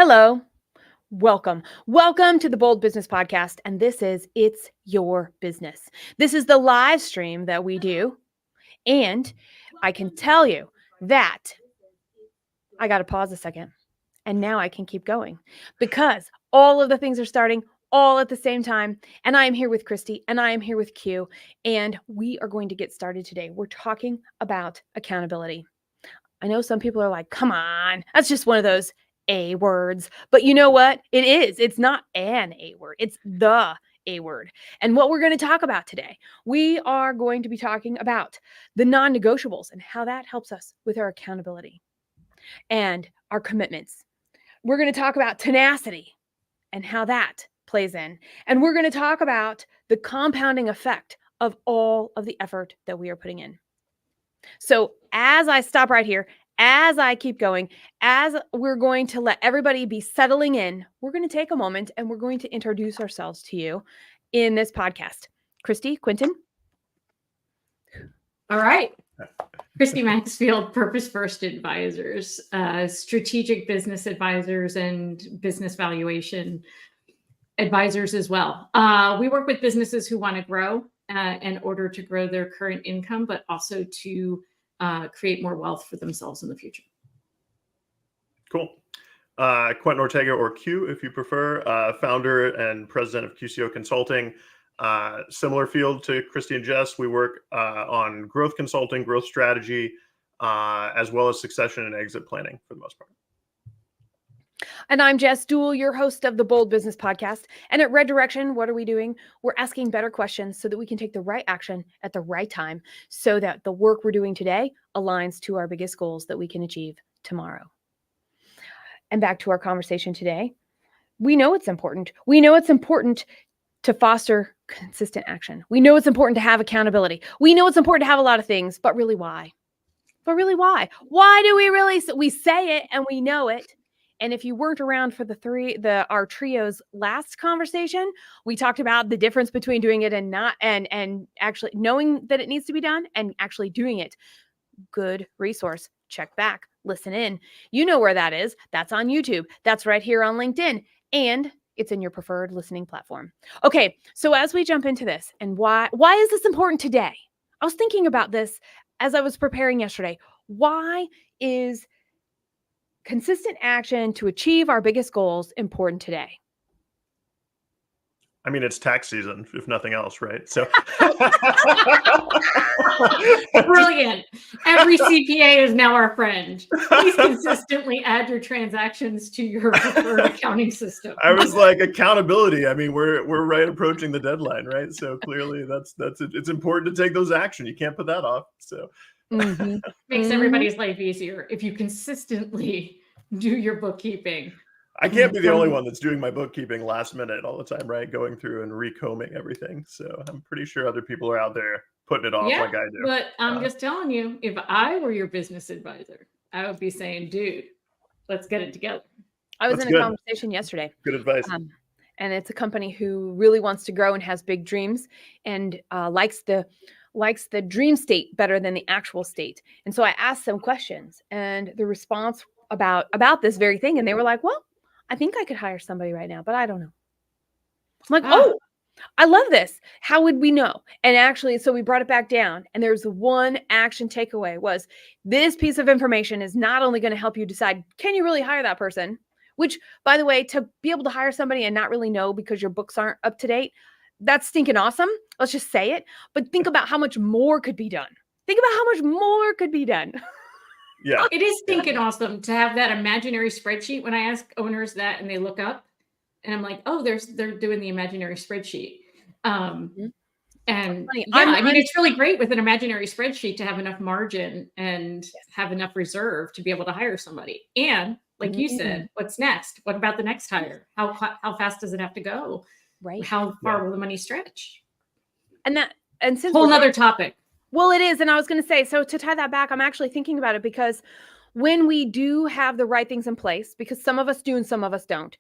Hello, welcome. Welcome to the Bold Business Podcast. And this is It's Your Business. This is the live stream that we do. And I can tell you that I got to pause a second. And now I can keep going because all of the things are starting all at the same time. And I am here with Christy and I am here with Q. And we are going to get started today. We're talking about accountability. I know some people are like, come on, that's just one of those A words. But you know what? It is. It's not an A word. It's the A word. And what we're going to talk about today, we are going to be talking about the non-negotiables and how that helps us with our accountability and our commitments. We're going to talk about tenacity and how that plays in. And we're going to talk about the compounding effect of all of the effort that we are putting in. So as I stop right here, as I keep going, as we're going to let everybody be settling in, we're going to take a moment and we're going to introduce ourselves to you in this podcast. Christy, Quentin. All right. Christy Maxfield, Purpose First Advisors, strategic business advisors and business valuation advisors as well. We work with businesses who want to grow in order to grow their current income, but also to create more wealth for themselves in the future. Cool. Quentin Ortega, or Q, if you prefer, founder and president of QCO Consulting. Similar field to Christy and Jess. We work on growth consulting, growth strategy, as well as succession and exit planning for the most part. And I'm Jess Duell, your host of the Bold Business Podcast. And at Red Direction, what are we doing? We're asking better questions so that we can take the right action at the right time so that the work we're doing today aligns to our biggest goals that we can achieve tomorrow. And back to our conversation today. We know it's important. We know it's important to foster consistent action. We know it's important to have accountability. We know it's important to have a lot of things, but really why? Why? Why do we say it and we know it? And if you weren't around for our trio's last conversation, we talked about the difference between doing it and not, and actually knowing that it needs to be done and actually doing it. Good resource. Check back, listen in. You know where that is. That's on YouTube. That's right here on LinkedIn. And it's in your preferred listening platform. Okay, so as we jump into this, and why is this important today? I was thinking about this as I was preparing yesterday. Why is consistent action to achieve our biggest goals important today? I mean, it's tax season, if nothing else, right? So brilliant. Every CPA is now our friend. Please consistently add your transactions to your preferred accounting system. I was like, accountability. I mean, we're right approaching the deadline, right? So clearly that's it's important to take those action. You can't put that off. So makes everybody's life easier if you consistently do your bookkeeping. I can't be the only one that's doing my bookkeeping last minute all the time, right? Going through and recombing everything. So I'm pretty sure other people are out there putting it off like I do. But I'm just telling you, if I were your business advisor, I would be saying, dude, let's get it together. I was in a conversation yesterday. Good advice. And it's a company who really wants to grow and has big dreams and likes the dream state better than the actual state. And so I asked some questions and the response about this very thing. And they were like, well, I think I could hire somebody right now, but I don't know. I'm like, oh, I love this. How would we know? And actually, so we brought it back down. And there's one action takeaway was this piece of information is not only going to help you decide, can you really hire that person? Which, by the way, to be able to hire somebody and not really know because your books aren't up to date, that's stinking awesome. Let's just say it. But think about how much more could be done. Yeah, it is stinking awesome to have that imaginary spreadsheet. When I ask owners that and they look up and I'm like, oh, they're doing the imaginary spreadsheet. And I mean, it's really great with an imaginary spreadsheet to have enough margin and have enough reserve to be able to hire somebody. And like you said, what's next? What about the next hire? How fast does it have to go? Right. How far will the money stretch? And since whole nother topic. Well, it is. And I was going to say, so to tie that back, I'm actually thinking about it because when we do have the right things in place, because some of us do and some of us don't,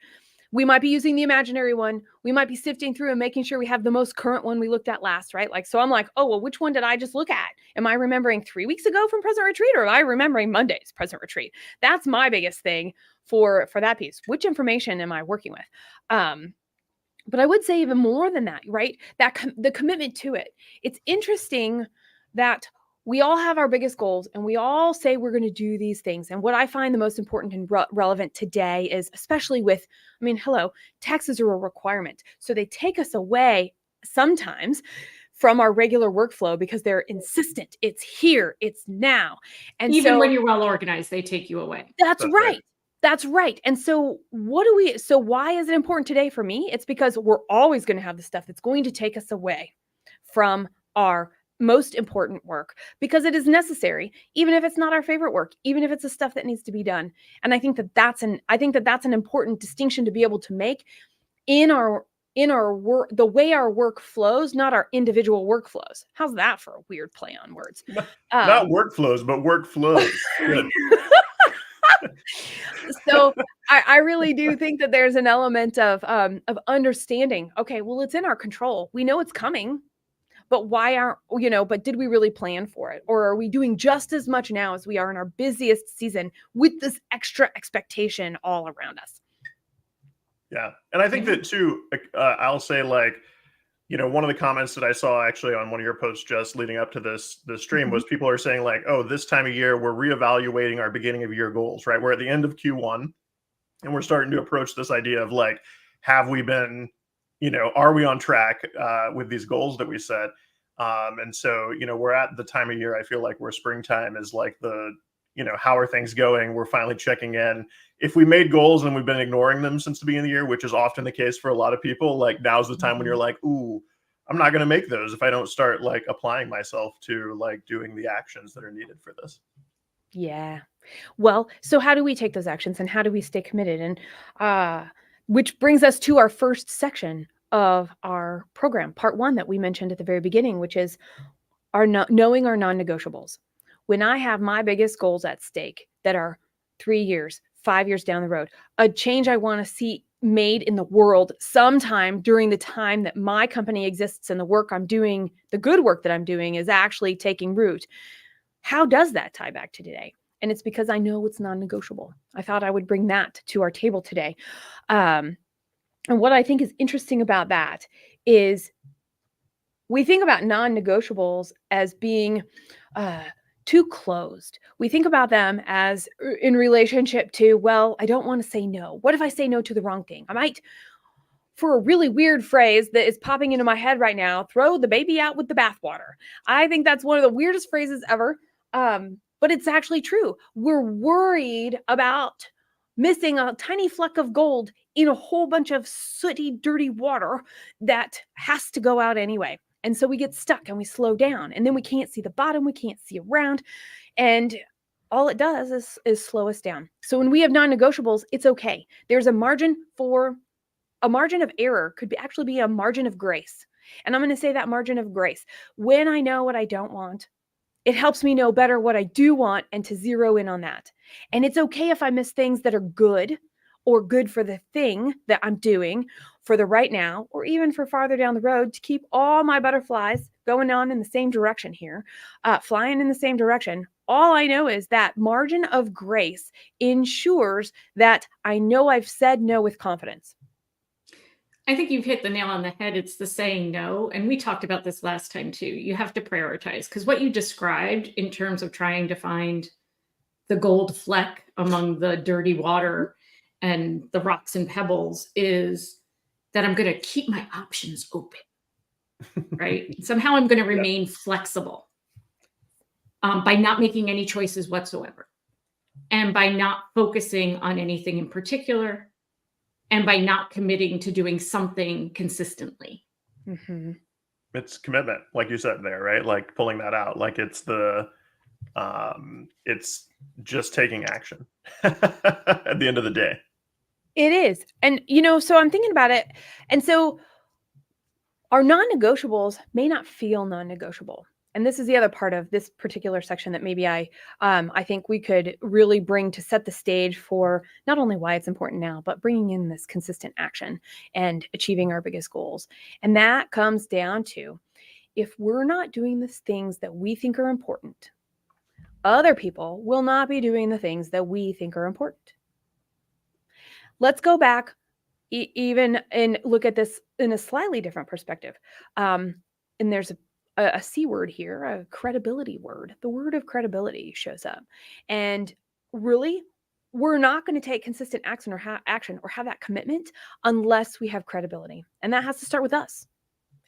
We might be using the imaginary one. We might be sifting through and making sure we have the most current one we looked at last, right? Like, so I'm like, oh, well, which one did I just look at? Am I remembering 3 weeks ago from Present Retreat, or am I remembering Monday's Present Retreat? That's my biggest thing for that piece. Which information am I working with? But I would say even more than that, right? The commitment to it. It's interesting that we all have our biggest goals and we all say we're going to do these things. And what I find the most important and relevant today is, especially with, I mean, hello, taxes are a requirement. So they take us away sometimes from our regular workflow because they're insistent. It's here, it's now. And even so, when you're well organized, they take you away. That's right. That's right. And so why is it important today for me? It's because we're always going to have the stuff that's going to take us away from our most important work, because it is necessary, even if it's not our favorite work, even if it's the stuff that needs to be done. And I think that that's an important distinction to be able to make in our work, the way our work flows, not our individual workflows. How's that for a weird play on words? Not workflows, but workflows. Good. So I really do think that there's an element of understanding. Okay, well, it's in our control. We know it's coming, but but did we really plan for it? Or are we doing just as much now as we are in our busiest season with this extra expectation all around us? Yeah. And I think that too, I'll say, like, one of the comments that I saw actually on one of your posts just leading up to this stream was people are saying, like, oh, this time of year, we're reevaluating our beginning of year goals, right? We're at the end of Q1 and we're starting to approach this idea of, like, have we been, are we on track with these goals that we set? And so, we're at the time of year, I feel like, where springtime is like the, how are things going? We're finally checking in. If we made goals and we've been ignoring them since the beginning of the year, which is often the case for a lot of people, like, now's the time when you're like, ooh, I'm not going to make those if I don't start, like, applying myself to, like, doing the actions that are needed for this. Yeah. Well, so how do we take those actions and how do we stay committed? And which brings us to our first section of our program, part 1 that we mentioned at the very beginning, which is knowing our non-negotiables. When I have my biggest goals at stake that are 3 years, 5 years down the road, a change I want to see made in the world sometime during the time that my company exists and the work I'm doing, the good work that I'm doing, is actually taking root. How does that tie back to today? And it's because I know it's non-negotiable. I thought I would bring that to our table today. And what I think is interesting about that is we think about non-negotiables as being too closed. We think about them as in relationship to, well, I don't want to say no. What if I say no to the wrong thing? I might, for a really weird phrase that is popping into my head right now, throw the baby out with the bathwater. I think that's one of the weirdest phrases ever. But it's actually true. We're worried about missing a tiny fleck of gold in a whole bunch of sooty, dirty water that has to go out anyway. And so we get stuck and we slow down, and then we can't see the bottom. We can't see around. And all it does is slow us down. So when we have non-negotiables, it's okay. There's a margin of error could actually be a margin of grace. And I'm going to say that margin of grace. When I know what I don't want, it helps me know better what I do want and to zero in on that. And it's okay if I miss things that are good or good for the thing that I'm doing for the right now, or even for farther down the road, to keep all my butterflies going on in the same direction here, flying in the same direction. All I know is that margin of grace ensures that I know I've said no with confidence. I think you've hit the nail on the head. It's the saying no. And we talked about this last time too. You have to prioritize, because what you described in terms of trying to find the gold fleck among the dirty water and the rocks and pebbles is that I'm going to keep my options open, right? Somehow I'm going to remain flexible by not making any choices whatsoever, and by not focusing on anything in particular, and by not committing to doing something consistently. Mm-hmm. It's commitment, like you said there, right? Like pulling that out, like it's just taking action at the end of the day. It is. And, so I'm thinking about it. And so our non-negotiables may not feel non-negotiable. and this is the other part of this particular section that maybe I think we could really bring to set the stage for not only why it's important now, but bringing in this consistent action and achieving our biggest goals. And that comes down to, if we're not doing the things that we think are important, other people will not be doing the things that we think are important. Let's go back even and look at this in a slightly different perspective. And there's a C word here, a credibility word. The word of credibility shows up. And really, we're not going to take consistent action or have that commitment unless we have credibility. And that has to start with us.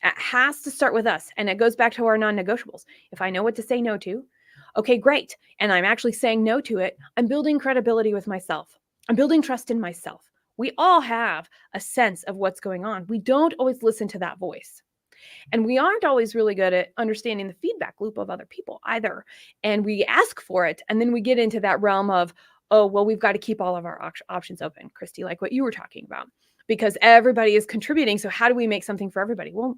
It has to start with us. And it goes back to our non-negotiables. If I know what to say no to, okay, great. And I'm actually saying no to it, I'm building credibility with myself. I'm building trust in myself. We all have a sense of what's going on. We don't always listen to that voice. And we aren't always really good at understanding the feedback loop of other people either. And we ask for it. And then we get into that realm of, oh, well, we've got to keep all of our options open, Christy, like what you were talking about, because everybody is contributing. So how do we make something for everybody? Well,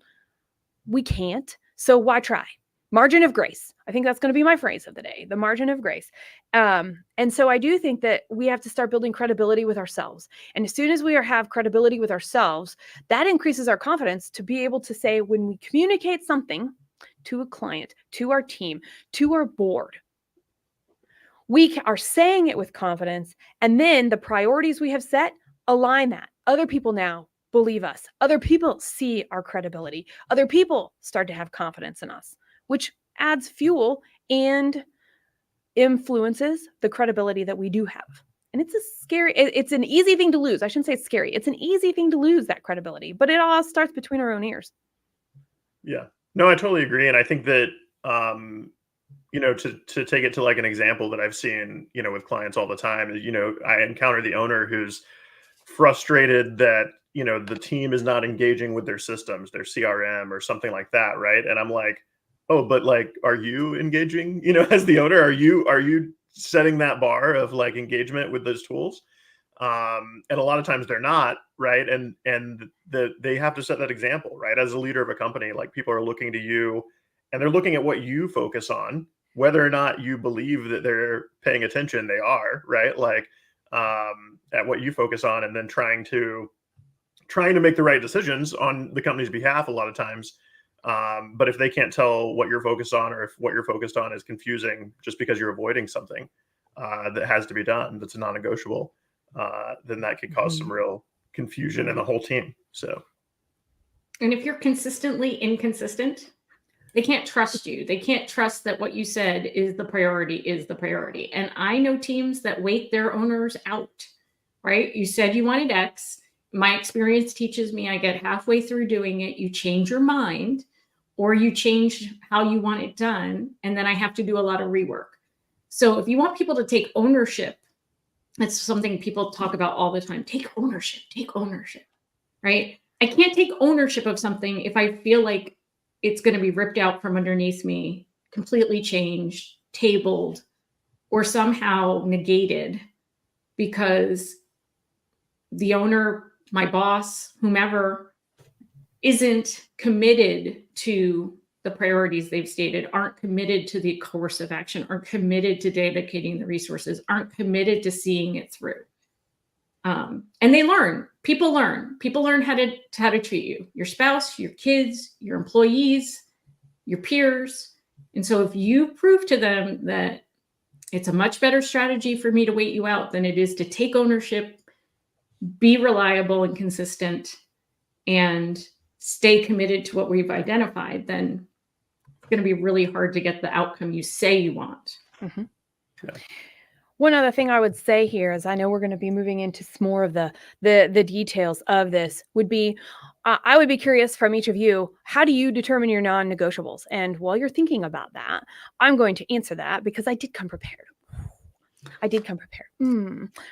we can't. So why try? Margin of grace. I think that's going to be my phrase of the day, the margin of grace. And so I do think that we have to start building credibility with ourselves. And as soon as we have credibility with ourselves, that increases our confidence to be able to say, when we communicate something to a client, to our team, to our board, we are saying it with confidence. And then the priorities we have set align that. Other people now believe us. Other people see our credibility. Other people start to have confidence in us, which adds fuel and influences the credibility that we do have. And it's an easy thing to lose. I shouldn't say it's scary. It's an easy thing to lose, that credibility, but it all starts between our own ears. Yeah, no, I totally agree. And I think that, to take it to like an example that I've seen, with clients all the time, I encounter the owner who's frustrated that, the team is not engaging with their systems, their CRM or something like that. Right. And I'm like, oh, but like, are you engaging, as the owner, are you setting that bar of like engagement with those tools? And a lot of times they're not, right? And they have to set that example, right? As a leader of a company, like people are looking to you and they're looking at what you focus on, whether or not you believe that they're paying attention, they are, right? Like, at what you focus on, and then trying to make the right decisions on the company's behalf a lot of times. But if they can't tell what you're focused on, or if what you're focused on is confusing just because you're avoiding something that has to be done, that's a non-negotiable, then that could cause some real confusion in the whole team. So, and if you're consistently inconsistent, they can't trust you. They can't trust that what you said is the priority. And I know teams that wait their owners out, right? You said you wanted X. My experience teaches me I get halfway through doing it, you change your mind, or you change how you want it done, and then I have to do a lot of rework. So if you want people to take ownership, that's something people talk about all the time. Take ownership, right? I can't take ownership of something if I feel like it's going to be ripped out from underneath me, completely changed, tabled, or somehow negated because the owner, my boss, whomever, isn't committed to the priorities they've stated, aren't committed to the course of action, aren't committed to dedicating the resources, aren't committed to seeing it through. And they learn. People learn how to treat you, your spouse, your kids, your employees, your peers. And so if you prove to them that it's a much better strategy for me to wait you out than it is to take ownership, be reliable and consistent, and stay committed to what we've identified, then it's going to be really hard to get the outcome you say you want. Mm-hmm. Yeah. One other thing I would say here is, I know we're going to be moving into more of the details of this, would be, I would be curious from each of you, how do you determine your non-negotiables? And while you're thinking about that, I'm going to answer that because I did come prepared.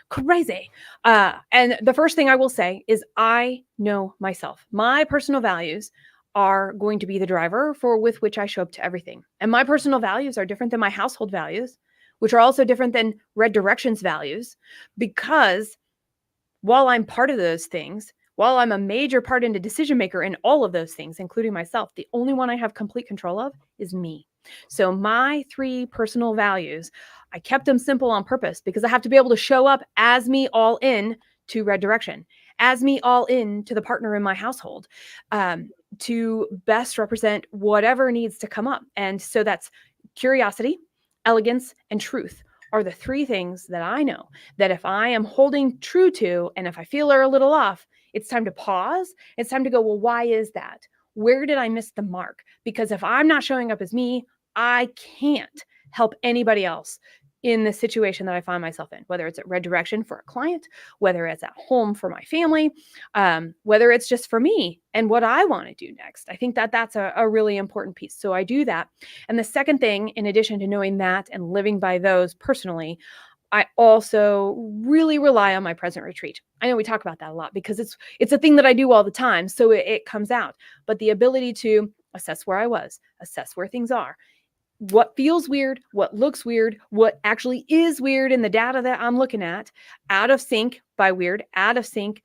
Crazy. And the first thing I will say is, I know myself. My personal values are going to be the driver with which I show up to everything. And my personal values are different than my household values, which are also different than Red Direction's values, because while I'm part of those things, while I'm a major part and a decision maker in all of those things, including myself, the only one I have complete control of is me. So my 3 personal values, I kept them simple on purpose because I have to be able to show up as me all in to Red Direction, as me all in to the partner in my household, to best represent whatever needs to come up. And so that's curiosity, elegance, and truth are the 3 things that I know that if I am holding true to, and if I feel are a little off, it's time to pause. It's time to go, well, why is that? Where did I miss the mark? Because if I'm not showing up as me, I can't help anybody else in the situation that I find myself in, whether it's at Red Direction for a client, whether it's at home for my family, whether it's just for me and what I want to do next. I think that that's a really important piece. So I do that. And the second thing, in addition to knowing that and living by those personally, I also really rely on my present retreat. I know we talk about that a lot because it's a thing that I do all the time. So it comes out. But the ability to assess where I was, assess where things are, what feels weird, what looks weird, what actually is weird in the data that I'm looking at, out of sync by weird, out of sync,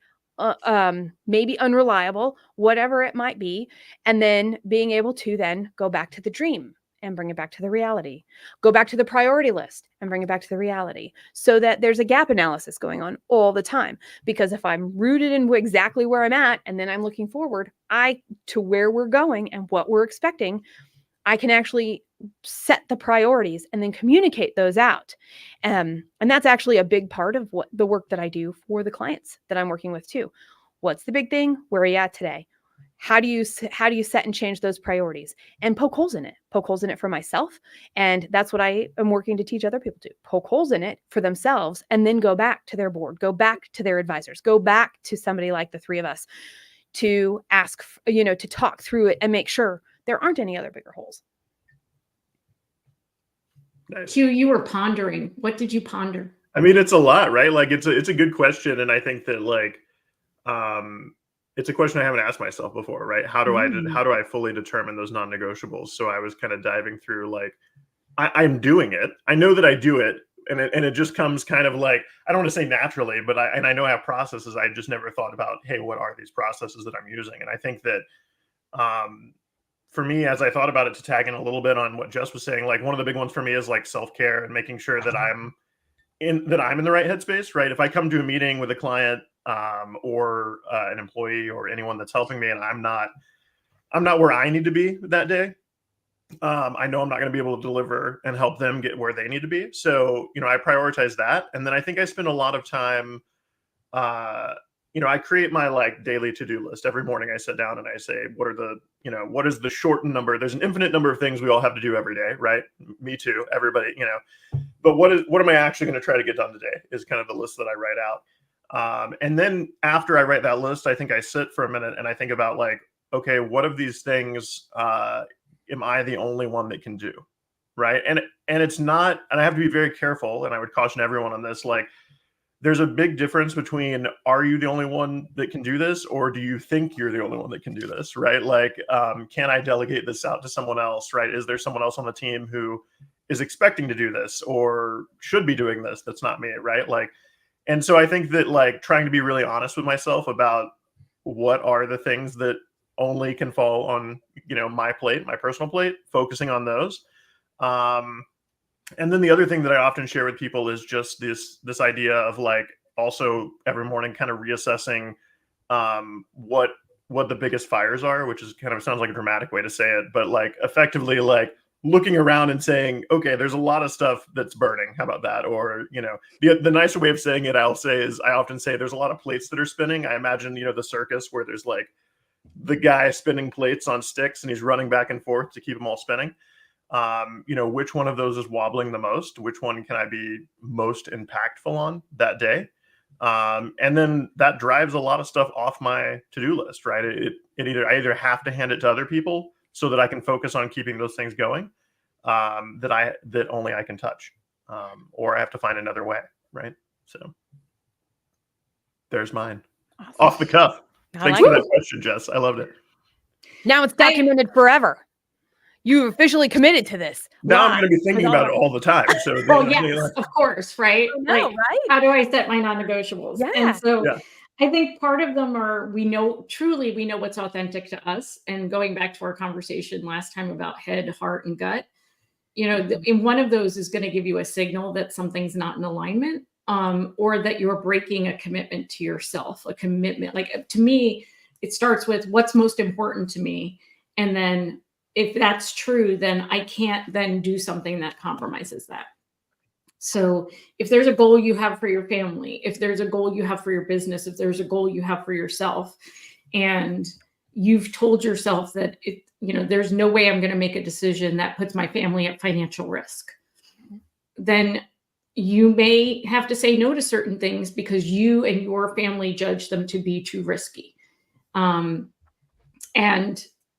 maybe unreliable, whatever it might be. And then being able to then go back to the dream and bring it back to the reality, go back to the priority list and bring it back to the reality, so that there's a gap analysis going on all the time. Because if I'm rooted in exactly where I'm at, and then I'm looking forward to where we're going and what we're expecting, I can actually set the priorities and then communicate those out. And that's actually a big part of what the work that I do for the clients that I'm working with too. What's the big thing? Where are you at today? How do you set and change those priorities and poke holes in it for myself? And that's what I am working to teach other people to poke holes in it for themselves, and then go back to their board, go back to their advisors, go back to somebody like the 3 of us to ask, to talk through it and make sure there aren't any other bigger holes. Nice. Q, you were pondering. What did you ponder? I mean, it's a lot, right? Like it's a good question. And I think that it's a question I haven't asked myself before, right? How do I fully determine those non-negotiables? So I was kind of diving through, like, I'm doing it. I know that I do it. And it just comes kind of like, I don't want to say naturally, but I know I have processes. I just never thought about, hey, what are these processes that I'm using? And I think that, for me, as I thought about it, to tag in a little bit on what Jess was saying, like one of the big ones for me is like self-care and making sure that I'm in the right headspace, right? If I come to a meeting with a client, or an employee or anyone that's helping me, and I'm not where I need to be that day, I know I'm not going to be able to deliver and help them get where they need to be. So, I prioritize that. And then I think I spend a lot of time, I create my like daily to-do list. Every morning I sit down and I say, what is the shortened number? There's an infinite number of things we all have to do every day, right? Me too, everybody, but what am I actually going to try to get done today is kind of the list that I write out. And then after I write that list, I think I sit for a minute and I think about like, okay, what of these things am I the only one that can do? Right. And it's not, and I have to be very careful, and I would caution everyone on this, like, there's a big difference between, are you the only one that can do this, or do you think you're the only one that can do this, right? Like, can I delegate this out to someone else, right? Is there someone else on the team who is expecting to do this or should be doing this that's not me, right? Like, and so I think that like trying to be really honest with myself about what are the things that only can fall on, my plate, my personal plate, focusing on those. And then the other thing that I often share with people is just this idea of like also every morning kind of reassessing what the biggest fires are, which is kind of sounds like a dramatic way to say it, but like effectively like looking around and saying, okay, there's a lot of stuff that's burning. How about that? Or, the nicer way of saying it, I often say there's a lot of plates that are spinning. I imagine, the circus where there's like the guy spinning plates on sticks and he's running back and forth to keep them all spinning. Which one of those is wobbling the most? Which one can I be most impactful on that day? And then that drives a lot of stuff off my to-do list, right? I either have to hand it to other people so that I can focus on keeping those things going, that only I can touch, or I have to find another way, right? So there's mine. Awesome. Off the cuff. Thanks for that question, Jess. I loved it. Now it's documented forever. You've officially committed to this. Now I'm going to be thinking about it all the time. So, yes, of course, right? Right? How do I set my non-negotiables? Yeah. And so I think part of them are, we know what's authentic to us. And going back to our conversation last time about head, heart, and gut, in one of those is going to give you a signal that something's not in alignment, or that you're breaking a commitment to yourself, a commitment. Like, to me, it starts with what's most important to me. And then if that's true, then I can't then do something that compromises that. So if there's a goal you have for your family, if there's a goal you have for your business, if there's a goal you have for yourself, and you've told yourself that there's no way I'm going to make a decision that puts my family at financial risk, then you may have to say no to certain things because you and your family judge them to be too risky. And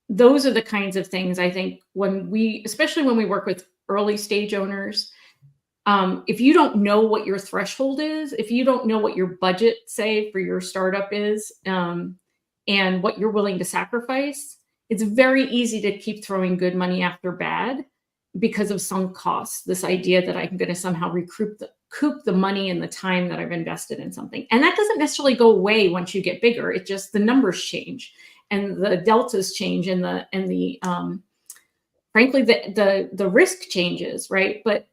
those are the kinds of things I think especially when we work with early stage owners, if you don't know what your threshold is, if you don't know what your budget, say, for your startup is, and what you're willing to sacrifice, it's very easy to keep throwing good money after bad because of sunk costs. This idea that I'm going to somehow recoup the money and the time that I've invested in something. And that doesn't necessarily go away once you get bigger. It just, the numbers change and the deltas change, and frankly, the risk changes, right? But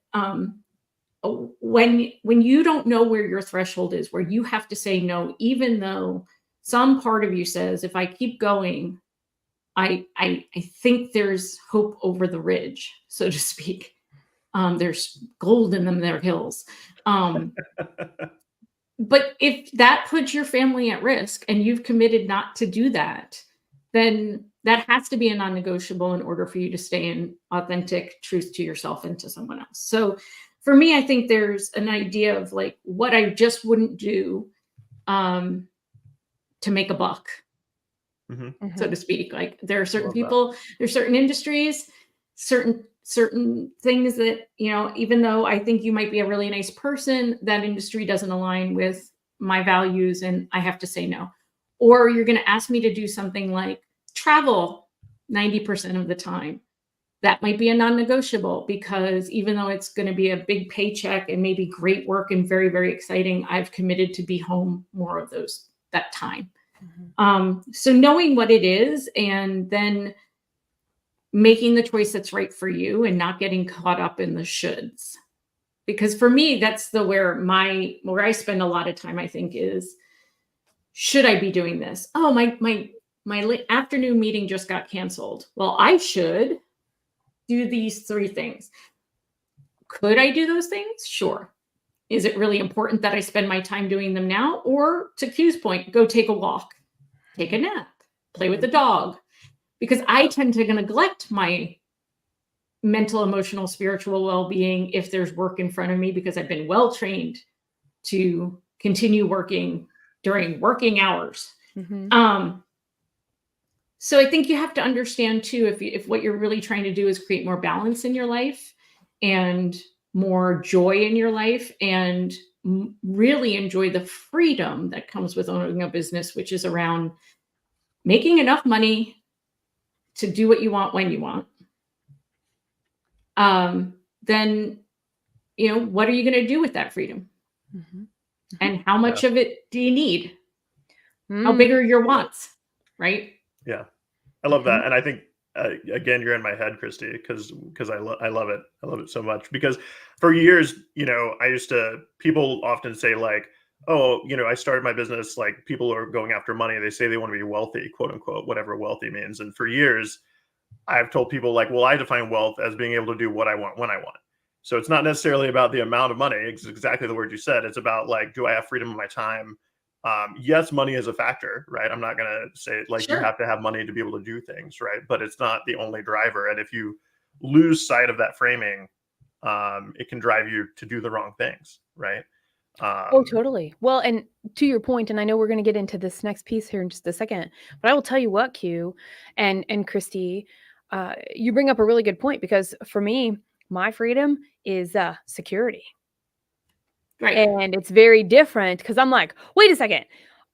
when you don't know where your threshold is, where you have to say no, even though some part of you says, if I keep going, I think there's hope over the ridge, so to speak. There's gold in them there hills. But if that puts your family at risk and you've committed not to do that, then that has to be a non-negotiable in order for you to stay in authentic truth to yourself and to someone else. So for me, I think there's an idea of like what I just wouldn't do to make a buck, so to speak. Like, there are certain people, there's certain industries, certain things that, even though I think you might be a really nice person, that industry doesn't align with my values and I have to say no. Or you're going to ask me to do something like travel 90% of the time. That might be a non-negotiable, because even though it's going to be a big paycheck and maybe great work and very, very exciting, I've committed to be home more of that time. So knowing what it is and then making the choice that's right for you and not getting caught up in the shoulds. Because for me, that's where I spend a lot of time, I think, is, should I be doing this? Oh, my afternoon meeting just got canceled. Well, I should do these 3 things. Could I do those things? Sure. Is it really important that I spend my time doing them now? Or, to Q's point, go take a walk, take a nap, play with the dog? Because I tend to neglect my mental, emotional, spiritual well-being if there's work in front of me, because I've been well trained to continue working during working hours. So I think you have to understand too, if what you're really trying to do is create more balance in your life and more joy in your life, and really enjoy the freedom that comes with owning a business, which is around making enough money to do what you want when you want, then, what are you going to do with that freedom? And how much of it do you need? How big are your wants? Right? Yeah. I love that. And I think, again, you're in my head, Christy, because I love it. I love it so much, because for years, people often say like, oh, I started my business, like, people are going after money. They say they want to be wealthy, quote unquote, whatever wealthy means. And for years, I've told people like, well, I define wealth as being able to do what I want when I want. So it's not necessarily about the amount of money. It's exactly the word you said. It's about like, do I have freedom of my time? Yes, money is a factor, right? I'm not going to say like, sure, you have to have money to be able to do things, right? But it's not the only driver. And if you lose sight of that framing, it can drive you to do the wrong things, right? Oh, totally. Well, and to your point, and I know we're going to get into this next piece here in just a second, but I will tell you what, Q and Christy, you bring up a really good point, because for me, my freedom is security. Right. And it's very different, because I'm like, wait a second.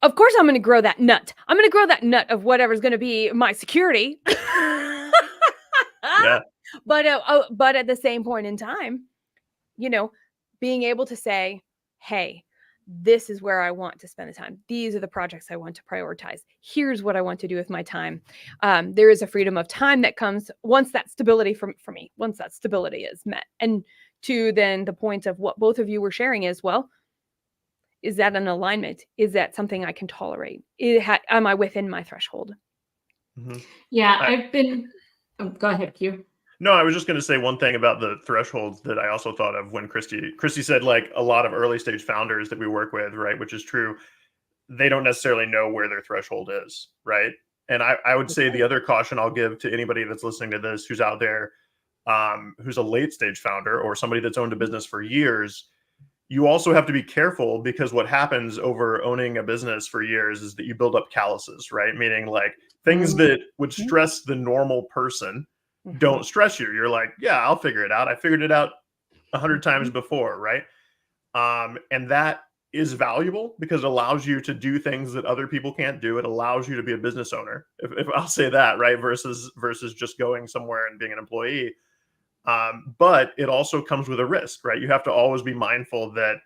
Of course, I'm going to grow that nut. I'm going to grow that nut of whatever's going to be my security. Yeah. But at the same point in time, being able to say, hey, this is where I want to spend the time. These are the projects I want to prioritize. Here's what I want to do with my time. There is a freedom of time that comes once that stability for me, once that stability is met. And to then the point of what both of you were sharing is, well, is that an alignment? Is that something I can tolerate? Am I within my threshold? Mm-hmm. Yeah, I've been, go ahead, Q. No, I was just going to say one thing about the thresholds that I also thought of when Christy said, like, a lot of early stage founders that we work with, right, which is true, they don't necessarily know where their threshold is, right? And I would say the other caution I'll give to anybody that's listening to this, who's out there, who's a late stage founder or somebody that's owned a business for years, you also have to be careful, because what happens over owning a business for years is that you build up calluses, right? Meaning, like, things that would stress the normal person don't stress you. You're like, yeah, I'll figure it out. I figured it out 100 times before, right? And that is valuable because it allows you to do things that other people can't do. It allows you to be a business owner, if I'll say that, right? Versus just going somewhere and being an employee. But it also comes with a risk, right? You have to always be mindful that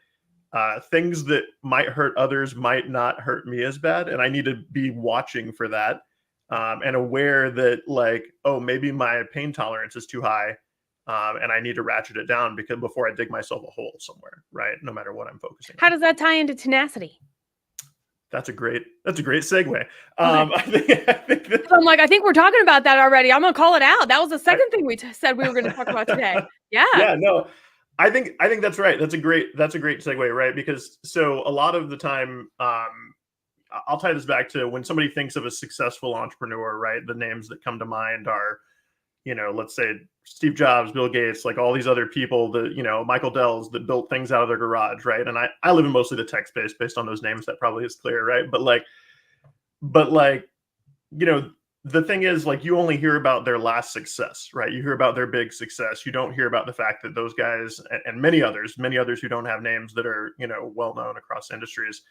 things that might hurt others might not hurt me as bad. And I need to be watching for that. And aware that, like, oh, maybe my pain tolerance is too high, and I need to ratchet it down before I dig myself a hole somewhere, right? No matter what I'm focusing on. How does that tie into tenacity? That's a great segue. Okay. I think we're talking about that already. I'm gonna call it out. That was the second thing we said we were going to talk about today. Yeah. Yeah. No, I think that's right. That's a great segue, right? Because so a lot of the time, I'll tie this back to when somebody thinks of a successful entrepreneur, right? The names that come to mind are, let's say Steve Jobs, Bill Gates, like all these other people that, Michael Dell's that built things out of their garage, right? And I live in mostly the tech space based on those names. That probably is clear, right? But the thing is, like, you only hear about their last success, right? You hear about their big success. You don't hear about the fact that those guys and many others who don't have names that are, well known across industries,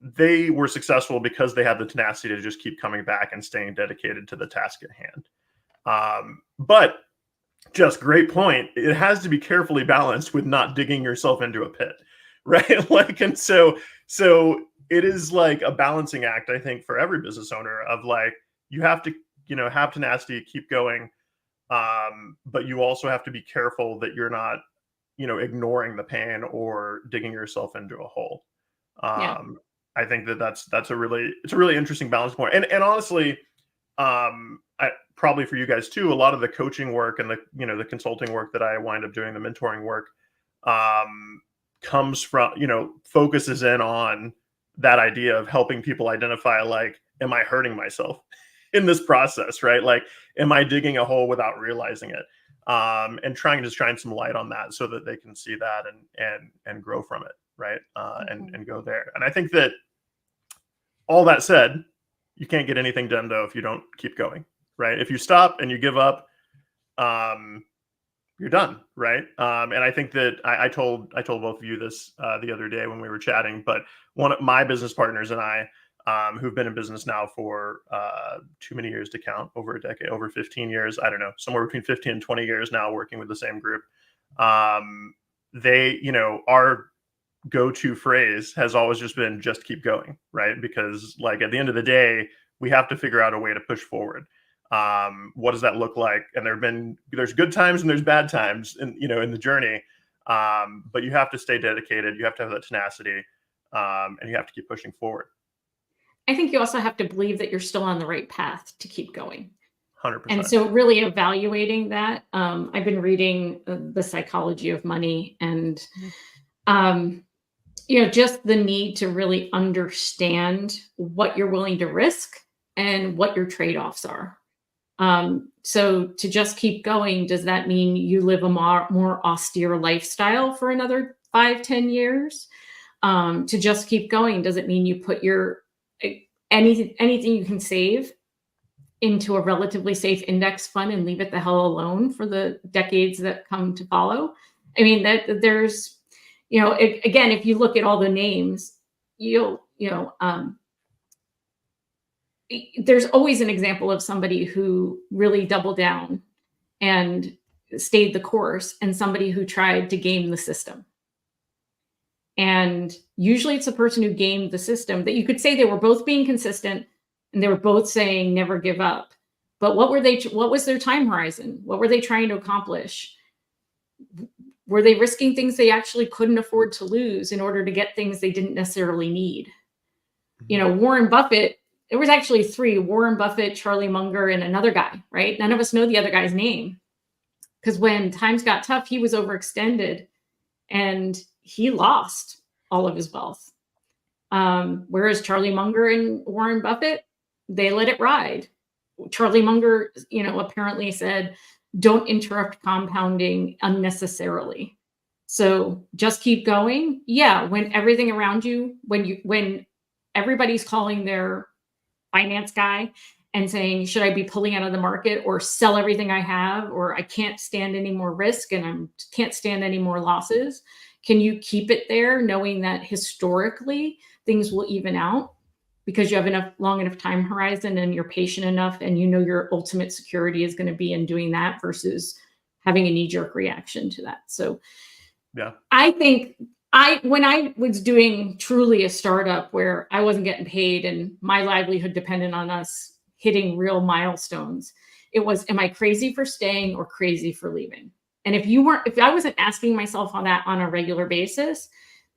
they were successful because they had the tenacity to just keep coming back and staying dedicated to the task at hand. But just great point. It has to be carefully balanced with not digging yourself into a pit, right? Like, and so it is like a balancing act, I think, for every business owner of, like, you have to, have tenacity, keep going. But you also have to be careful that you're not, ignoring the pain or digging yourself into a hole. I think that's a really interesting balance point. And honestly, probably for you guys too, a lot of the coaching work and the consulting work that I wind up doing, the mentoring work, comes from, focuses in on that idea of helping people identify, like, am I hurting myself in this process, right? Like, am I digging a hole without realizing it? And trying to shine some light on that so that they can see that and grow from it. Right. And go there. And I think that, all that said, you can't get anything done though if you don't keep going. Right. If you stop and you give up, you're done. Right. And I think that I told both of you this the other day when we were chatting, but one of my business partners and I, who've been in business now for too many years to count, over a decade, over 15 years, I don't know, somewhere between 15 and 20 years now, working with the same group. They, our go-to phrase has always just been just keep going, right? Because, like, at the end of the day, we have to figure out a way to push forward. What does that look like? And there's good times and there's bad times in the journey. But you have to stay dedicated. You have to have that tenacity, and you have to keep pushing forward. I think you also have to believe that you're still on the right path to keep going. 100%. And so really evaluating that. I've been reading The Psychology of Money, and just the need to really understand what you're willing to risk and what your trade-offs are. So to just keep going, does that mean you live a more austere lifestyle for another 5-10 years? To just keep going, does it mean you put anything you can save into a relatively safe index fund and leave it the hell alone for the decades that come to follow? I mean, that there's, again, if you look at all the names, there's always an example of somebody who really doubled down and stayed the course, and somebody who tried to game the system. And usually it's the person who gamed the system that you could say they were both being consistent and they were both saying never give up. But what was their time horizon? What were they trying to accomplish? Were they risking things they actually couldn't afford to lose in order to get things they didn't necessarily need? Warren Buffett, there was actually three: Warren Buffett, Charlie Munger, and another guy, right? None of us know the other guy's name, because when times got tough, he was overextended and he lost all of his wealth. Whereas Charlie Munger and Warren Buffett, they let it ride. Charlie Munger, apparently said, don't interrupt compounding unnecessarily. So just keep going. Yeah, when everything around you, when everybody's calling their finance guy and saying, should I be pulling out of the market or sell everything I have, or I can't stand any more risk and I can't stand any more losses, can you keep it there knowing that historically things will even out because you have long enough time horizon and you're patient enough and your ultimate security is going to be in doing that versus having a knee-jerk reaction to that. So yeah, I think when I was doing truly a startup where I wasn't getting paid and my livelihood depended on us hitting real milestones, it was, am I crazy for staying or crazy for leaving? And if I wasn't asking myself on that on a regular basis,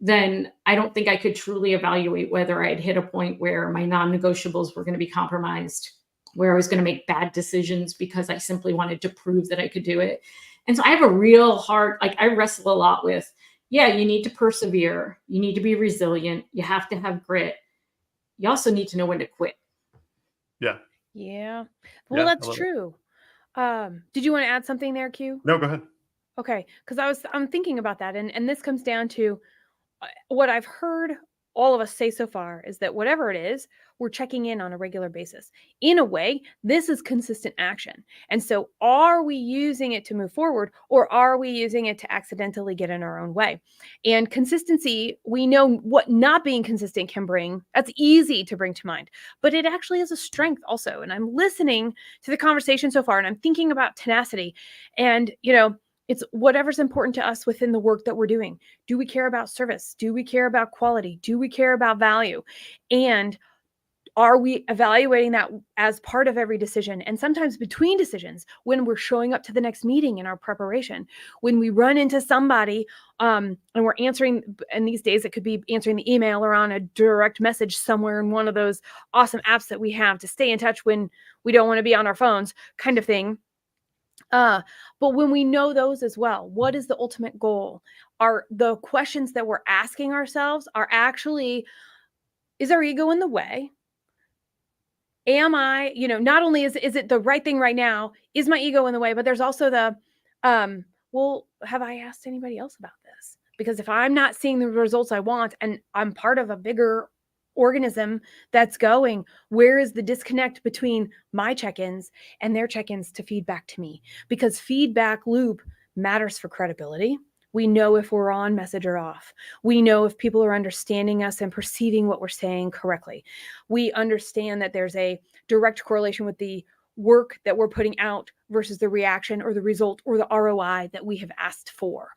then I don't think I could truly evaluate whether I'd hit a point where my non-negotiables were going to be compromised, where I was going to make bad decisions because I simply wanted to prove that I could do it. And so I have a real hard, I wrestle a lot with, yeah, you need to persevere. You need to be resilient. You have to have grit. You also need to know when to quit. Yeah. Yeah. Well, that's true. Did you want to add something there, Q? No, go ahead. Okay. Because I'm thinking about that. And this comes down to what I've heard all of us say so far is that whatever it is, we're checking in on a regular basis. In a way, this is consistent action. And so are we using it to move forward, or are we using it to accidentally get in our own way? And consistency, we know what not being consistent can bring. That's easy to bring to mind, but it actually is a strength also. And I'm listening to the conversation so far and I'm thinking about tenacity and, it's whatever's important to us within the work that we're doing. Do we care about service? Do we care about quality? Do we care about value? And are we evaluating that as part of every decision? And sometimes between decisions, when we're showing up to the next meeting in our preparation, when we run into somebody and we're answering, and these days it could be answering the email or on a direct message somewhere in one of those awesome apps that we have to stay in touch when we don't want to be on our phones, kind of thing. But when we know those as well, what is the ultimate goal? Are the questions that we're asking ourselves are actually, is our ego in the way? Am I, not only is it the right thing right now, is my ego in the way, but there's also the, well, have I asked anybody else about this? Because if I'm not seeing the results I want and I'm part of a bigger organism that's going, where is the disconnect between my check-ins and their check-ins to feedback to me? Because feedback loop matters for credibility. We know if we're on message or off. We know if people are understanding us and perceiving what we're saying correctly. We understand that there's a direct correlation with the work that we're putting out versus the reaction or the result or the ROI that we have asked for.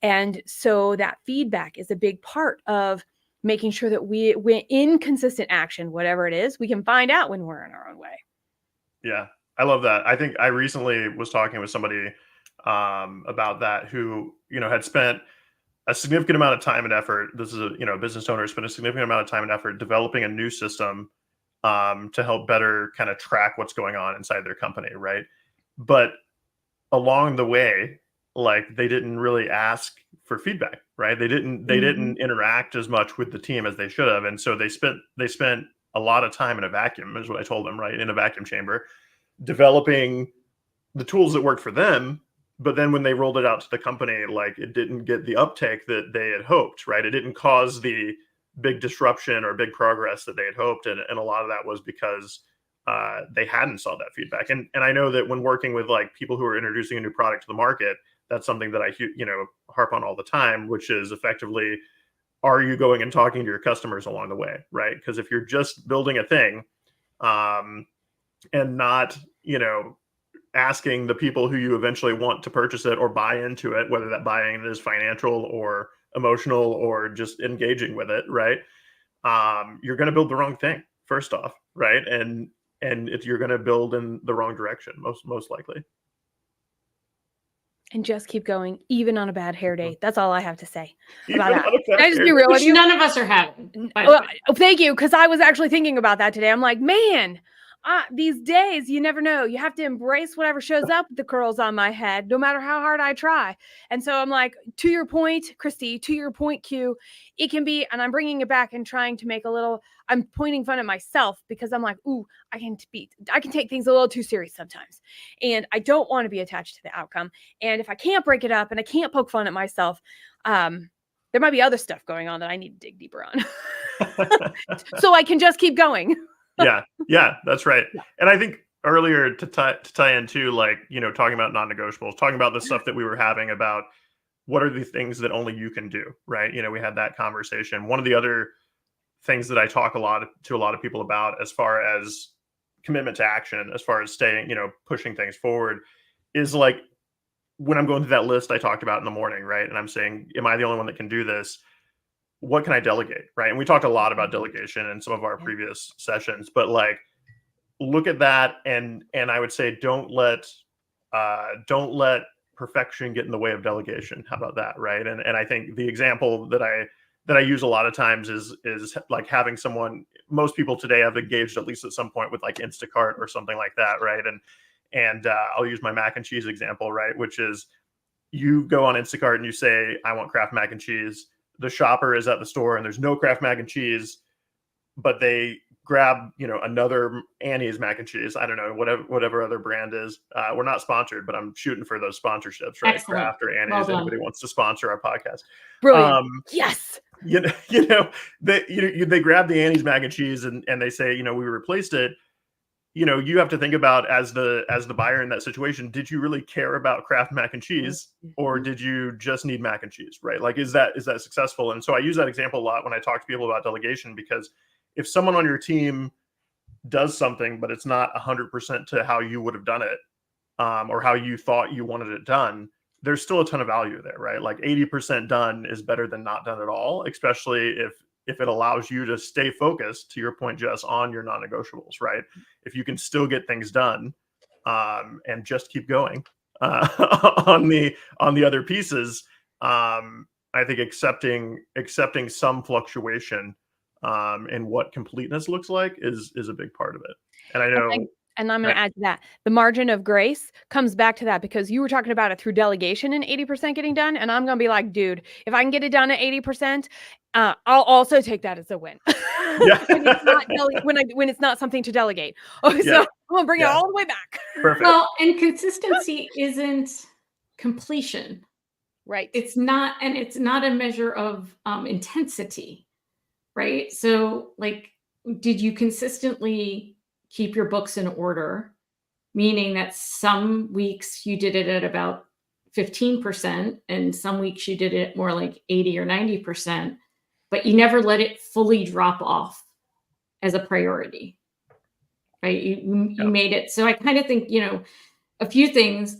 And so that feedback is a big part of making sure that we're in consistent action, whatever it is, we can find out when we're in our own way. Yeah, I love that. I think I recently was talking with somebody about that who, had spent a significant amount of time and effort. This is a business owner spent a significant amount of time and effort developing a new system to help better kind of track what's going on inside their company, right? But along the way, they didn't really ask for feedback, right? They didn't interact as much with the team as they should have, and so they spent a lot of time in a vacuum, is what I told them, right? In a vacuum chamber, developing the tools that worked for them. But then when they rolled it out to the company, it didn't get the uptake that they had hoped, right? It didn't cause the big disruption or big progress that they had hoped. And a lot of that was because they hadn't saw that feedback. And I know that when working with people who are introducing a new product to the market, that's something that I, harp on all the time, which is effectively, are you going and talking to your customers along the way, right? Because if you're just building a thing and not, asking the people who you eventually want to purchase it or buy into it, whether that buying is financial or emotional or just engaging with it, right? You're going to build the wrong thing first off, right? And you're going to build in the wrong direction, most likely. And just keep going, even on a bad hair day. That's all I have to say Even about that. on a bad Can I just hair be real with Which you? none of us are having. Well, thank you, because I was actually thinking about that today. I'm like, man, these days, you never know. You have to embrace whatever shows up with the curls on my head, no matter how hard I try. And so I'm like, to your point, Christy, to your point, Q, it can be, and I'm bringing it back and trying to make a little, I'm pointing fun at myself because I'm like, ooh, I can take things a little too serious sometimes. And I don't want to be attached to the outcome. And if I can't break it up and I can't poke fun at myself, there might be other stuff going on that I need to dig deeper on. So I can just keep going. Yeah, that's right. Yeah. And I think earlier to tie into, like, talking about non-negotiables, talking about the stuff that we were having about what are the things that only you can do, right? We had that conversation. One of the other things that I talk to a lot of people about as far as commitment to action, as far as staying, pushing things forward, is like when I'm going through that list I talked about in the morning, right? And I'm saying, am I the only one that can do this? What can I delegate, right? And we talked a lot about delegation in some of our previous sessions, but like, look at that, and I would say don't let perfection get in the way of delegation. How about that, right? And I think the example that I use a lot of times is like having someone. Most people today have engaged at least at some point with like Instacart or something like that, right? And I'll use my mac and cheese example, right? Which is, you go on Instacart and you say, I want Kraft mac and cheese. The shopper is at the store and there's no Kraft mac and cheese, but they grab, another Annie's mac and cheese. I don't know, whatever other brand is. We're not sponsored, but I'm shooting for those sponsorships, right? Excellent. Kraft or Annie's, anybody wants to sponsor our podcast. Brilliant. Yes. They grab the Annie's mac and cheese and they say, we replaced it. You have to think about, as the buyer in that situation, did you really care about Kraft mac and cheese, or did you just need mac and cheese, right? Like, is that successful? And so I use that example a lot when I talk to people about delegation, because if someone on your team does something, but it's not 100% to how you would have done it, or how you thought you wanted it done, there's still a ton of value there, right? Like 80% done is better than not done at all, especially if it allows you to stay focused, to your point, Jess, on your non-negotiables, right? If you can still get things done, and just keep going on the other pieces, I think accepting some fluctuation in what completeness looks like is a big part of it. And I know. And I'm going to add to that. The margin of grace comes back to that, because you were talking about it through delegation and 80% getting done. And I'm going to be like, dude, if I can get it done at 80%, I'll also take that as a win. Yeah. when it's not something to delegate. So I'm going to bring it all the way back. Perfect. Well, and consistency isn't completion. Right. It's not a measure of intensity, right? So, like, did you consistently keep your books in order, meaning that some weeks you did it at about 15% and some weeks you did it more like 80 or 90%, but you never let it fully drop off as a priority, right? You made it. So I kind of think, a few things.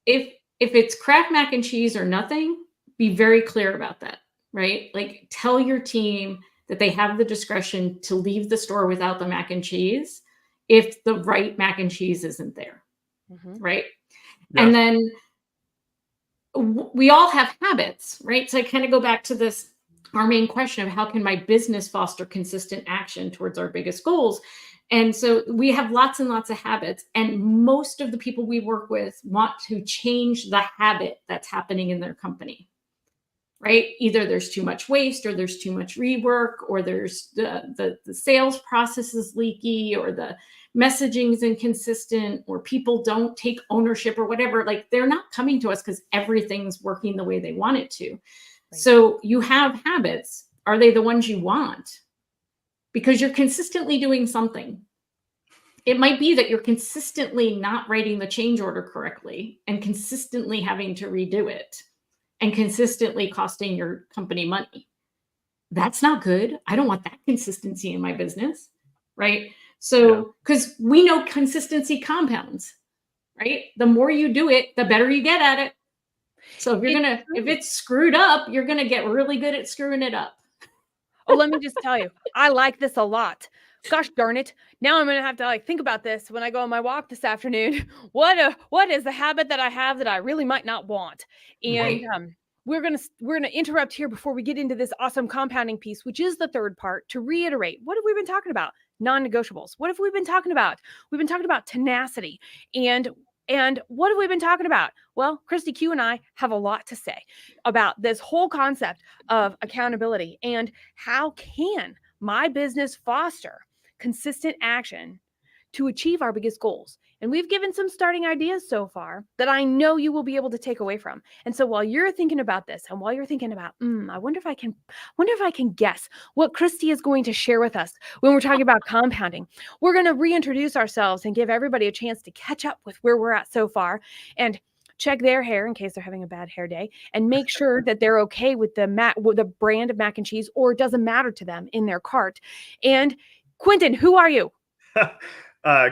If it's Kraft mac and cheese or nothing, be very clear about that, right? Like, tell your team that they have the discretion to leave the store without the mac and cheese if the right mac and cheese isn't there, right? Yeah. And then we all have habits, right? So I kind of go back to this, our main question of how can my business foster consistent action towards our biggest goals? And so we have lots and lots of habits, and most of the people we work with want to change the habit that's happening in their company, right? Either there's too much waste, or there's too much rework, or there's the sales process is leaky, or the messaging is inconsistent, or people don't take ownership, or whatever. Like, they're not coming to us because everything's working the way they want it to. Right. So you have habits. Are they the ones you want? Because you're consistently doing something. It might be that you're consistently not writing the change order correctly and consistently having to redo it and consistently costing your company money. That's not good. I don't want that consistency in my business, right? So, because we know consistency compounds, right? The more you do it, the better you get at it. So if it's screwed up, you're gonna get really good at screwing it up. Oh, let me just tell you, I like this a lot. Gosh darn it. Now I'm going to have to think about this when I go on my walk this afternoon. What is the habit that I have that I really might not want? And we're going to interrupt here before we get into this awesome compounding piece, which is the third part, to reiterate. What have we been talking about? Non-negotiables. What have we been talking about? We've been talking about tenacity. And what have we been talking about? Well, Christy Q and I have a lot to say about this whole concept of accountability and how can my business foster consistent action to achieve our biggest goals. And we've given some starting ideas so far that I know you will be able to take away from. And so while you're thinking about this and while you're thinking about, I wonder if I can guess what Christy is going to share with us when we're talking about compounding, we're going to reintroduce ourselves and give everybody a chance to catch up with where we're at so far and check their hair in case they're having a bad hair day and make sure that they're okay with the brand of mac and cheese, or it doesn't matter to them, in their cart. And Quentin, who are you?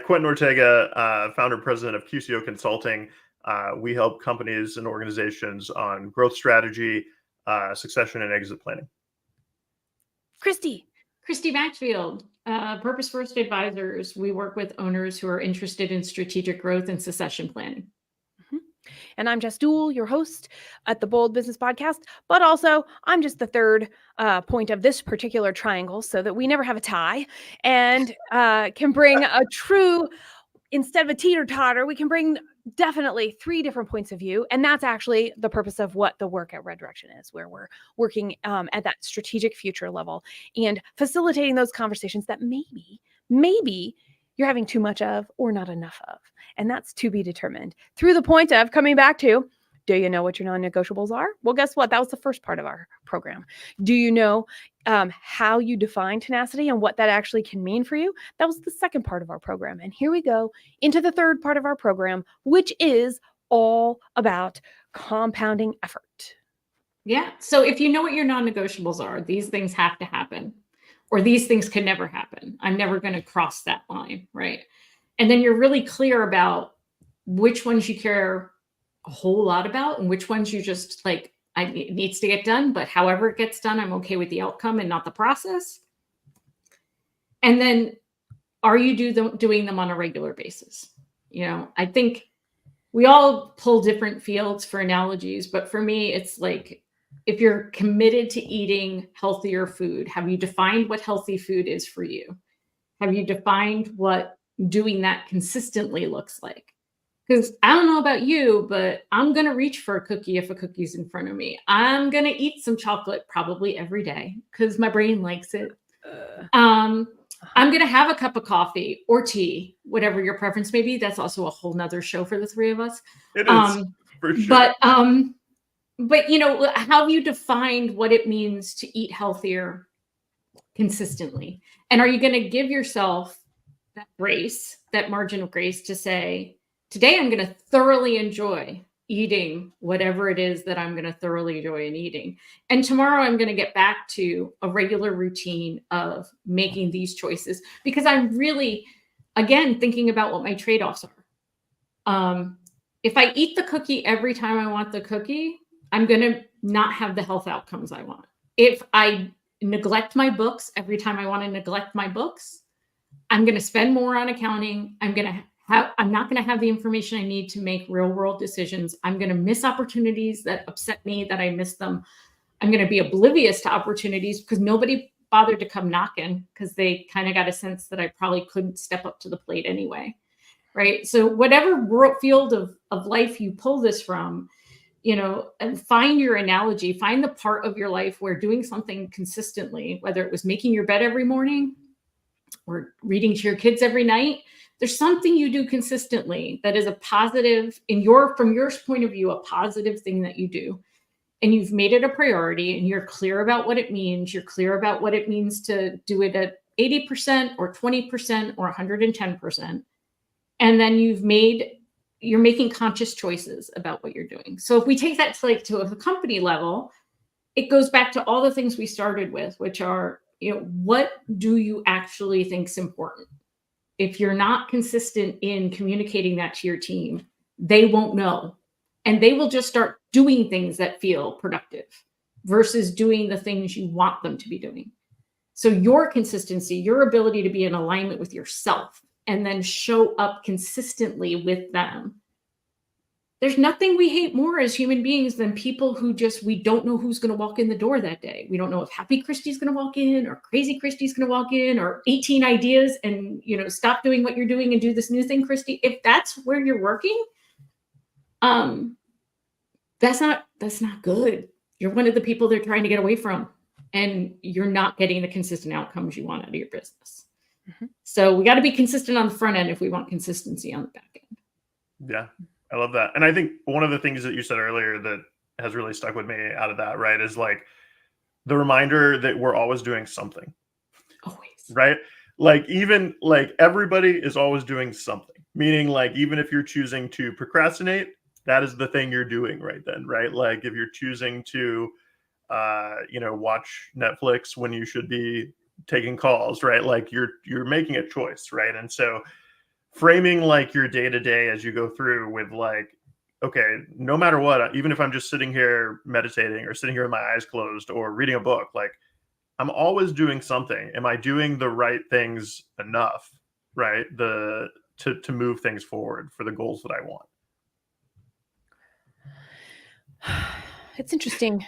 Quentin Ortega, founder and president of QCO Consulting. We help companies and organizations on growth strategy, succession, and exit planning. Christy Maxfield, Purpose First Advisors. We work with owners who are interested in strategic growth and succession planning. And I'm Jess Duell, your host at the Bold Business Podcast, but also I'm just the third point of this particular triangle so that we never have a tie and can bring a true, instead of a teeter-totter, we can bring definitely 3 different points of view. And that's actually the purpose of what the work at Red Direction is, where we're working at that strategic future level and facilitating those conversations that maybe you're having too much of or not enough of. And that's to be determined through the point of coming back to, do you know what your non-negotiables are? Well, guess what? That was the first part of our program. Do you know how you define tenacity and what that actually can mean for you? That was the second part of our program. And here we go into the third part of our program, which is all about compounding effort. Yeah. So if you know what your non-negotiables are, these things have to happen, or these things can never happen. I'm never going to cross that line, right? And then you're really clear about which ones you care a whole lot about and which ones you just like, it needs to get done, but however it gets done, I'm okay with the outcome and not the process. And then are you doing them on a regular basis? You know, I think we all pull different fields for analogies, but for me, it's like, if you're committed to eating healthier food, have you defined what healthy food is for you? Have you defined what doing that consistently looks like? Because I don't know about you, but I'm going to reach for a cookie if a cookie's in front of me. I'm going to eat some chocolate probably every day because my brain likes it. I'm going to have a cup of coffee or tea, whatever your preference may be. That's also a whole nother show for the 3 of us. It is, for sure. But you know, how have you defined what it means to eat healthier consistently? And are you going to give yourself that grace, that margin of grace to say, today I'm going to thoroughly enjoy eating whatever it is that I'm going to thoroughly enjoy in eating. And tomorrow I'm going to get back to a regular routine of making these choices because I'm really, again, thinking about what my trade-offs are. If I eat the cookie every time I want the cookie, I'm going to not have the health outcomes I want. If I neglect my books every time I want to neglect my books, I'm going to spend more on accounting. I'm not going to have the information I need to make real world decisions. I'm going to miss opportunities that upset me that I missed them. I'm going to be oblivious to opportunities because nobody bothered to come knocking because they kind of got a sense that I probably couldn't step up to the plate anyway. Right. So whatever field of life you pull this from, you know, and find your analogy, find the part of your life where doing something consistently, whether it was making your bed every morning or reading to your kids every night, there's something you do consistently that is a positive from your point of view, a positive thing that you do. And you've made it a priority and you're clear about what it means. You're clear about what it means to do it at 80% or 20% or 110%. And then you're making conscious choices about what you're doing. So if we take that to a company level, it goes back to all the things we started with, which are, you know, what do you actually think is important? If you're not consistent in communicating that to your team, they won't know. and they will just start doing things that feel productive versus doing the things you want them to be doing. So your consistency, your ability to be in alignment with yourself and then show up consistently with them. There's nothing we hate more as human beings than people who we don't know who's going to walk in the door that day. We don't know if Happy Christie's going to walk in or Crazy Christie's going to walk in or 18 ideas and, stop doing what you're doing and do this new thing, Christy. If that's where you're working, that's not good. You're one of the people they're trying to get away from, and you're not getting the consistent outcomes you want out of your business. Mm-hmm. So we got to be consistent on the front end if we want consistency on the back end. Yeah. I love that. And I think one of the things that you said earlier that has really stuck with me out of that, right, is like the reminder that we're always doing something. Always. Right? Like even like everybody is always doing something, meaning like even if you're choosing to procrastinate, that is the thing you're doing right then, right? Like if you're choosing to, watch Netflix when you should be taking calls, right? Like you're making a choice, right? And so framing like your day to day as you go through with like, okay, no matter what, even if I'm just sitting here meditating or sitting here with my eyes closed or reading a book, like I'm always doing something. Am I doing the right things enough, right? To move things forward for the goals that I want. It's interesting.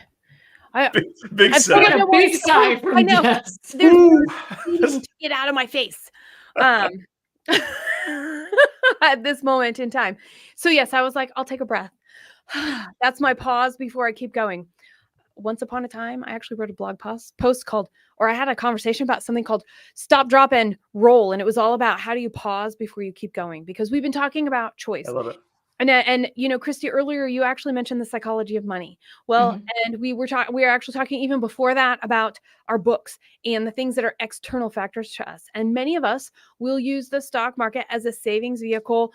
Big sigh. A big sigh from I know. Jess. There's to get out of my face. At this moment in time. So yes, I was like, I'll take a breath. That's my pause before I keep going. Once upon a time, I actually wrote a blog post called, or I had a conversation about something called Stop, Drop, and Roll. And it was all about how do you pause before you keep going? Because we've been talking about choice. I love it. And Christy, earlier you actually mentioned the psychology of money. Well, and we were actually talking even before that about our books and the things that are external factors to us. And many of us will use the stock market as a savings vehicle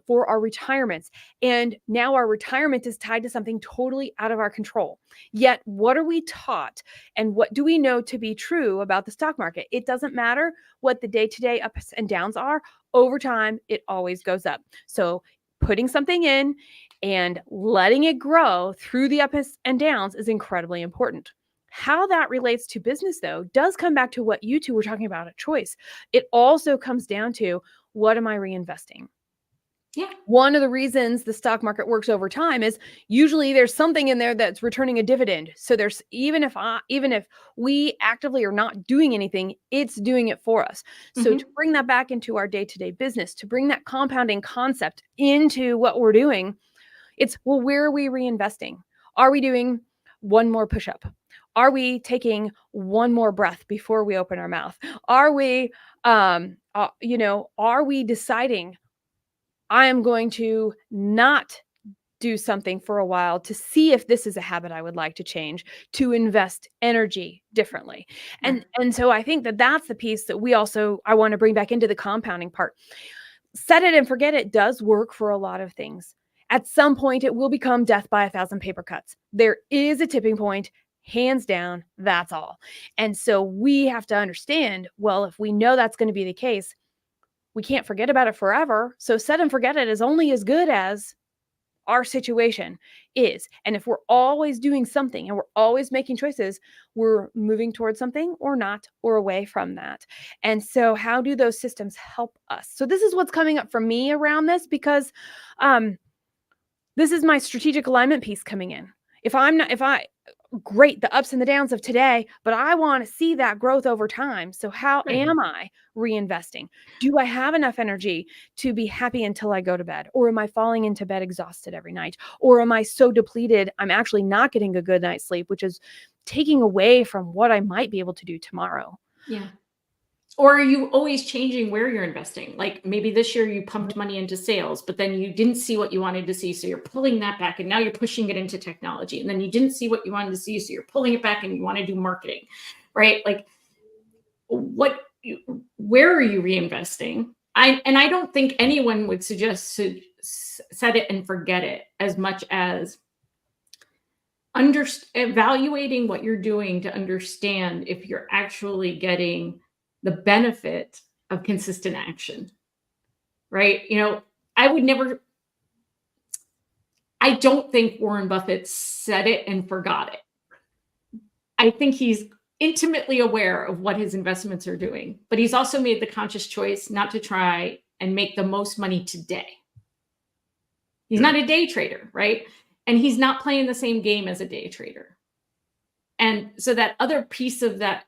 for our retirements. And now our retirement is tied to something totally out of our control. Yet, what are we taught and what do we know to be true about the stock market? It doesn't matter what the day-to-day ups and downs are. Over time, it always goes up. So putting something in and letting it grow through the ups and downs is incredibly important. How that relates to business, though, does come back to what you two were talking about, a choice. It also comes down to, what am I reinvesting? Yeah. One of the reasons the stock market works over time is usually there's something in there that's returning a dividend. So there's even if we actively are not doing anything, it's doing it for us. So to bring that back into our day-to-day business, to bring that compounding concept into what we're doing, it's, well, where are we reinvesting? Are we doing one more push-up? Are we taking one more breath before we open our mouth? Are we, are we deciding, I am going to not do something for a while to see if this is a habit I would like to change, to invest energy differently. And so I think that that's the piece that I want to bring back into the compounding part. Set it and forget it does work for a lot of things. At some point, it will become death by 1,000 paper cuts. There is a tipping point, hands down, that's all. And so we have to understand, well, if we know that's going to be the case, we can't forget about it forever. So set and forget it is only as good as our situation is. And if we're always doing something and we're always making choices, we're moving towards something or not, or away from that. And so how do those systems help us? So this is what's coming up for me around this, because this is my strategic alignment piece coming in. Great, the ups and the downs of today, but I want to see that growth over time. So how am I reinvesting? Do I have enough energy to be happy until I go to bed? Or am I falling into bed exhausted every night? Or am I so depleted, I'm actually not getting a good night's sleep, which is taking away from what I might be able to do tomorrow? Yeah. Or are you always changing where you're investing? Like maybe this year you pumped money into sales, but then you didn't see what you wanted to see. So you're pulling that back and now you're pushing it into technology. And then you didn't see what you wanted to see. So you're pulling it back and you want to do marketing, right? Like where are you reinvesting? I don't think anyone would suggest to set it and forget it as much as evaluating what you're doing to understand if you're actually getting the benefit of consistent action, right? I would never, I don't think Warren Buffett said it and forgot it. I think he's intimately aware of what his investments are doing, but he's also made the conscious choice not to try and make the most money today. He's not a day trader, right? And he's not playing the same game as a day trader. And so that other piece of that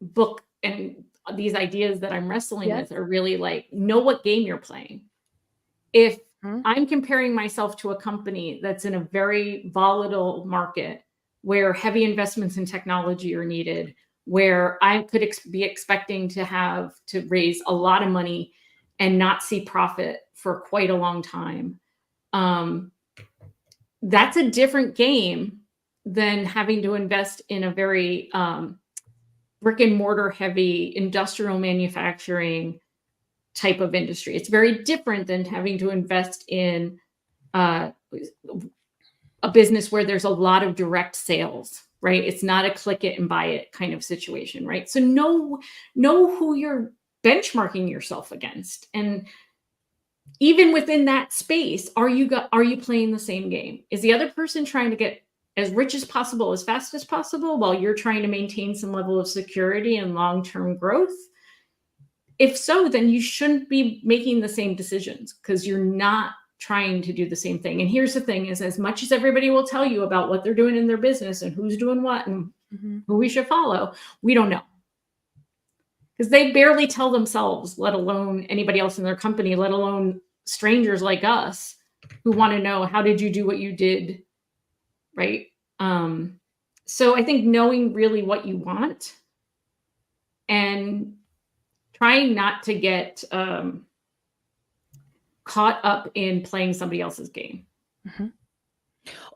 book and these ideas that I'm wrestling with are really like, know what game you're playing. If I'm comparing myself to a company that's in a very volatile market where heavy investments in technology are needed, where I could be expecting to have to raise a lot of money and not see profit for quite a long time, that's a different game than having to invest in a very brick and mortar heavy industrial manufacturing type of industry. It's very different than having to invest in a business where there's a lot of direct sales, right? It's not a click it and buy it kind of situation, right? So know who you're benchmarking yourself against. And even within that space, are you playing the same game? Is the other person trying to get as rich as possible, as fast as possible, while you're trying to maintain some level of security and long-term growth? If so, then you shouldn't be making the same decisions because you're not trying to do the same thing. And here's the thing is, as much as everybody will tell you about what they're doing in their business and who's doing what and who we should follow, we don't know. Because they barely tell themselves, let alone anybody else in their company, let alone strangers like us who want to know, how did you do what you did, right? So I think knowing really what you want and trying not to get caught up in playing somebody else's game.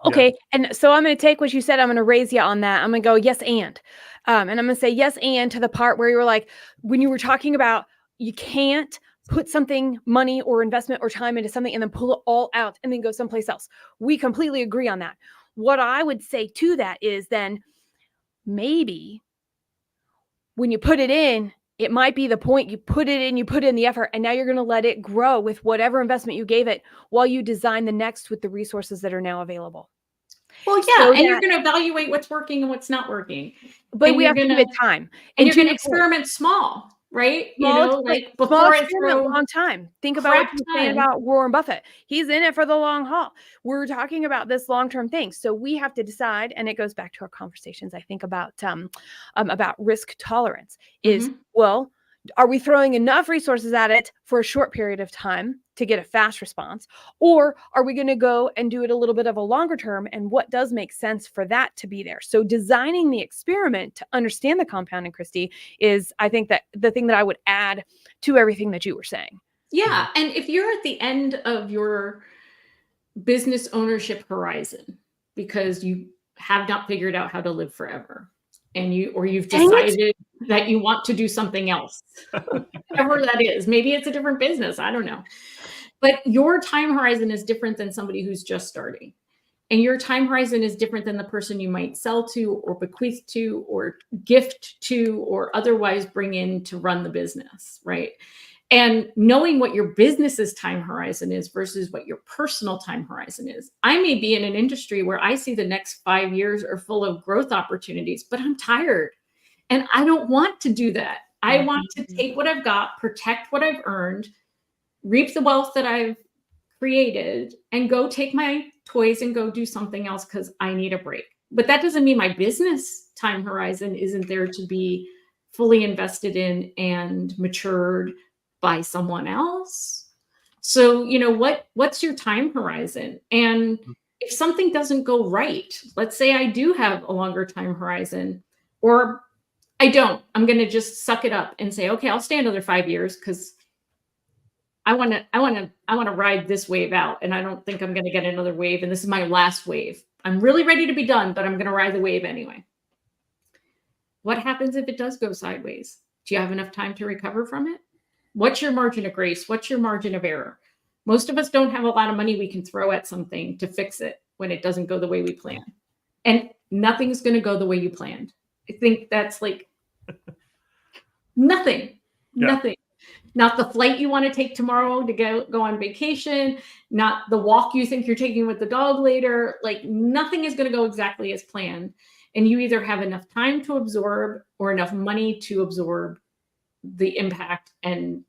Okay. And so I'm going to take what you said. I'm going to raise you on that. I'm going to go, yes, and I'm going to say yes, and to the part where you were like, when you were talking about, you can't put something, money or investment or time into something and then pull it all out and then go someplace else. We completely agree on that. What I would say to that is then maybe when you put it in, it might be the point you put it in, you put in the effort, and now you're going to let it grow with whatever investment you gave it while you design the next with the resources that are now available. Well, yeah, so and you're going to evaluate what's working and what's not working. But we have to give it time. And you're going to experiment small, right? Small, like before I throw a long time. Think about what you're saying about Warren Buffett. He's in it for the long haul. We're talking about this long-term thing. So we have to decide, and it goes back to our conversations, I think, about risk tolerance is, well, are we throwing enough resources at it for a short period of time to get a fast response? Or are we going to go and do it a little bit of a longer term? And what does make sense for that to be there? So designing the experiment to understand the compounding, Christy, is, I think, that the thing that I would add to everything that you were saying. Yeah. And if you're at the end of your business ownership horizon because you have not figured out how to live forever, and you've decided that you want to do something else, whatever that is. Maybe it's a different business. I don't know. But your time horizon is different than somebody who's just starting. And your time horizon is different than the person you might sell to or bequeath to or gift to or otherwise bring in to run the business, right? And knowing what your business's time horizon is versus what your personal time horizon is. I may be in an industry where I see the next 5 years are full of growth opportunities, but I'm tired and I don't want to do that. I want to take what I've got, protect what I've earned, reap the wealth that I've created, and go take my toys and go do something else because I need a break. But that doesn't mean my business time horizon isn't there to be fully invested in and matured by someone else. So, what's your time horizon? And if something doesn't go right, let's say I do have a longer time horizon, or I don't, I'm going to just suck it up and say, okay, I'll stay another 5 years because I want to ride this wave out. And I don't think I'm going to get another wave. And this is my last wave. I'm really ready to be done, but I'm going to ride the wave anyway. What happens if it does go sideways? Do you have enough time to recover from it? What's your margin of grace? What's your margin of error? Most of us don't have a lot of money we can throw at something to fix it when it doesn't go the way we plan. And nothing's going to go the way you planned. I think that's like nothing. not the flight you want to take tomorrow to go on vacation, not the walk you think you're taking with the dog later. Like nothing is going to go exactly as planned. And you either have enough time to absorb or enough money to absorb the impact and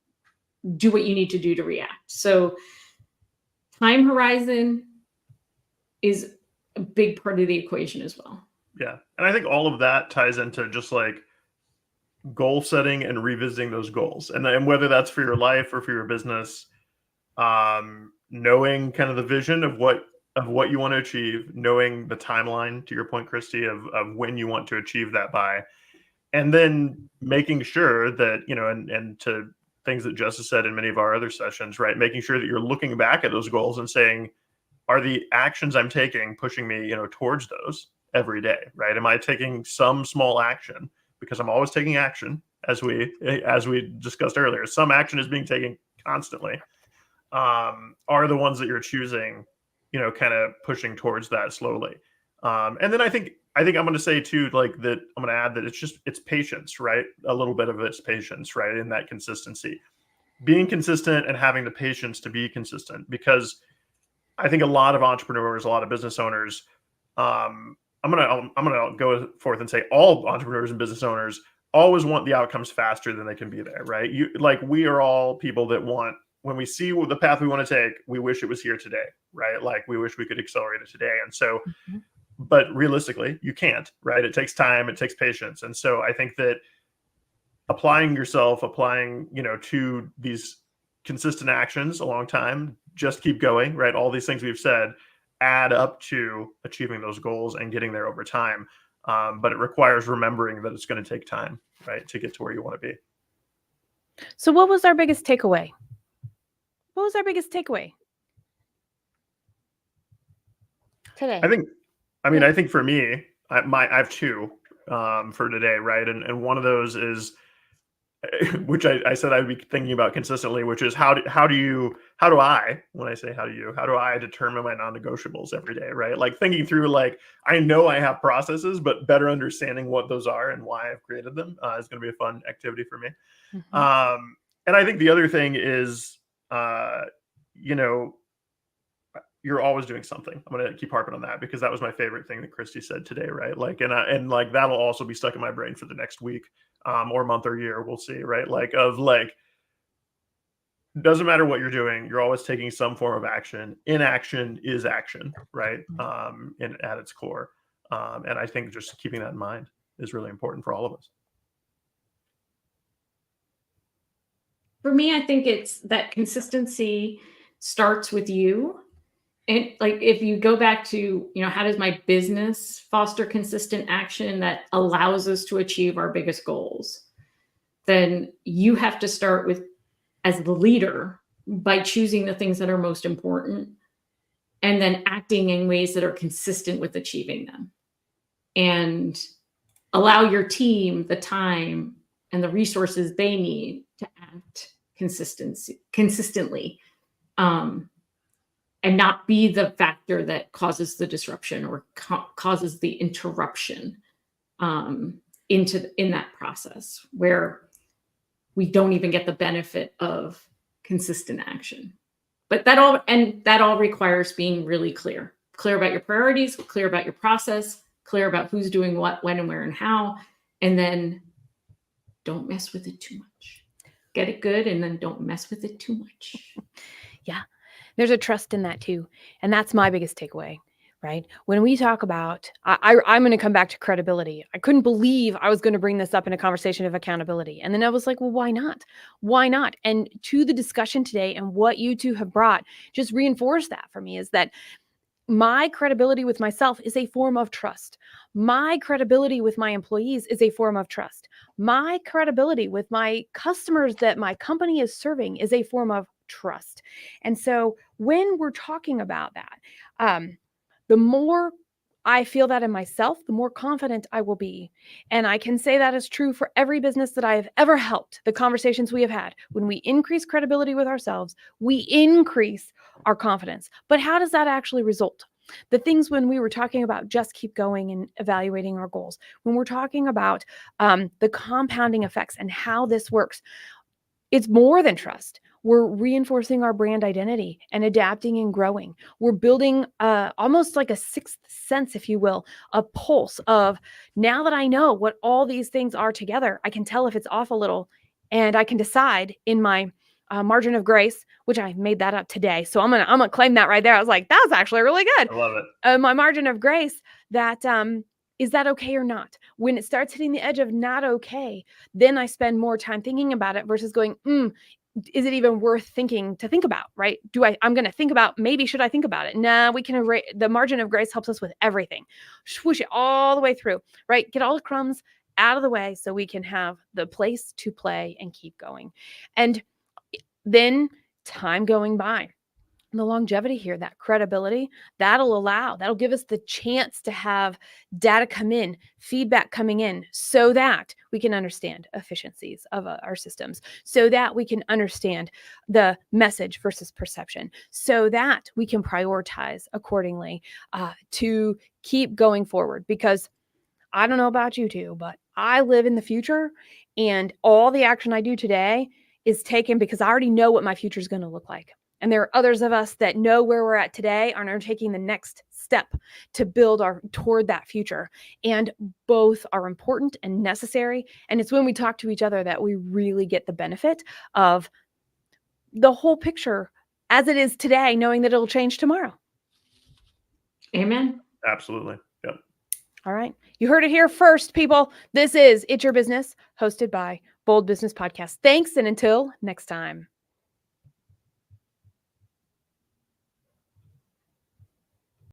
do what you need to do to react. So time horizon is a big part of the equation as well. Yeah. And I think all of that ties into just like goal setting and revisiting those goals. And whether that's for your life or for your business, knowing kind of the vision of what you want to achieve, knowing the timeline, to your point, Christy, of when you want to achieve that by, and then making sure that, you know, and to things that Jess has said in many of our other sessions, right? Making sure that you're looking back at those goals and saying, are the actions I'm taking pushing me, you know, towards those every day, right? Am I taking some small action? Because I'm always taking action, as we discussed earlier. Some action is being taken constantly. Are the ones that you're choosing, you know, kind of pushing towards that slowly. And then I think I'm going to say too, like that, I'm going to add that it's patience, right? A little bit of it's patience, right? In that consistency, being consistent and having the patience to be consistent, because I think a lot of entrepreneurs, a lot of business owners, I'm gonna go forth and say all entrepreneurs and business owners always want the outcomes faster than they can be there, right? We are all people that want, when we see the path we want to take, we wish it was here today, right? Like we wish we could accelerate it today. And so, but realistically, you can't, right? It takes time, it takes patience. And so I think that applying, you know, to these consistent actions a long time, just keep going, right? All these things we've said add up to achieving those goals and getting there over time. But it requires remembering that it's going to take time, right, to get to where you want to be. So what was our biggest takeaway? What was our biggest takeaway today? I think for me, I have two for today, right? And one of those is, which I said I'd be thinking about consistently, which is how do I determine my non-negotiables every day, right? Like thinking through, like, I know I have processes, but better understanding what those are and why I've created them is going to be a fun activity for me. And I think the other thing is, you know, you're always doing something. I'm going to keep harping on that because that was my favorite thing that Christy said today, right? Like, and like that'll also be stuck in my brain for the next week, or month or year. We'll see, right? Doesn't matter what you're doing, you're always taking some form of action. Inaction is action, right? At its core. And I think just keeping that in mind is really important for all of us. For me, I think it's that consistency starts with you. And like, if you go back to, you know, how does my business foster consistent action that allows us to achieve our biggest goals? Then you have to start with, as the leader, by choosing the things that are most important and then acting in ways that are consistent with achieving them, and allow your team the time and the resources they need to act consistently, and not be the factor that causes the disruption or causes the interruption in that process where we don't even get the benefit of consistent action. But that all requires being really clear about your priorities, clear about your process, clear about who's doing what, when, and where, and how, and then don't mess with it too much. Get it good, and then don't mess with it too much. Yeah. There's a trust in that too. And that's my biggest takeaway, right? When we talk about, I'm going to come back to credibility. I couldn't believe I was going to bring this up in a conversation of accountability. And then I was like, well, why not? Why not? And to the discussion today and what you two have brought just reinforced that for me, is that my credibility with myself is a form of trust. My credibility with my employees is a form of trust. My credibility with my customers that my company is serving is a form of trust. And so when we're talking about that, the more I feel that in myself, the more confident I will be. And I can say that is true for every business that I have ever helped. The conversations we have had, when we increase credibility with ourselves, we increase our confidence. But how does that actually result? The things when we were talking about just keep going and evaluating our goals, when we're talking about the compounding effects and how this works, It's more than trust. We're reinforcing our brand identity and adapting and growing. We're building almost like a sixth sense, if you will, a pulse of, now that I know what all these things are together, I can tell if it's off a little, and I can decide in my margin of grace, which I made that up today. So I'm gonna claim that right there. I was like, that was actually really good. I love it. My margin of grace, that is that okay or not? When it starts hitting the edge of not okay, then I spend more time thinking about it versus going, is it even worth thinking to think about, right? I'm going to think about, maybe should I think about it? Nah, we can erase. The margin of grace helps us with everything. Swoosh it all the way through, right? Get all the crumbs out of the way so we can have the place to play and keep going. And then time going by, the longevity here, that credibility, that'll give us the chance to have data come in, feedback coming in, so that we can understand efficiencies of our systems, so that we can understand the message versus perception, so that we can prioritize accordingly to keep going forward. Because I don't know about you two, but I live in the future, and all the action I do today is taken because I already know what my future is going to look like. And there are others of us that know where we're at today and are taking the next step to build toward that future. And both are important and necessary. And it's when we talk to each other that we really get the benefit of the whole picture as it is today, knowing that it'll change tomorrow. Amen. Absolutely. Yep. All right. You heard it here first, people. This is It's Your Business, hosted by Bold Business Podcast. Thanks, and until next time.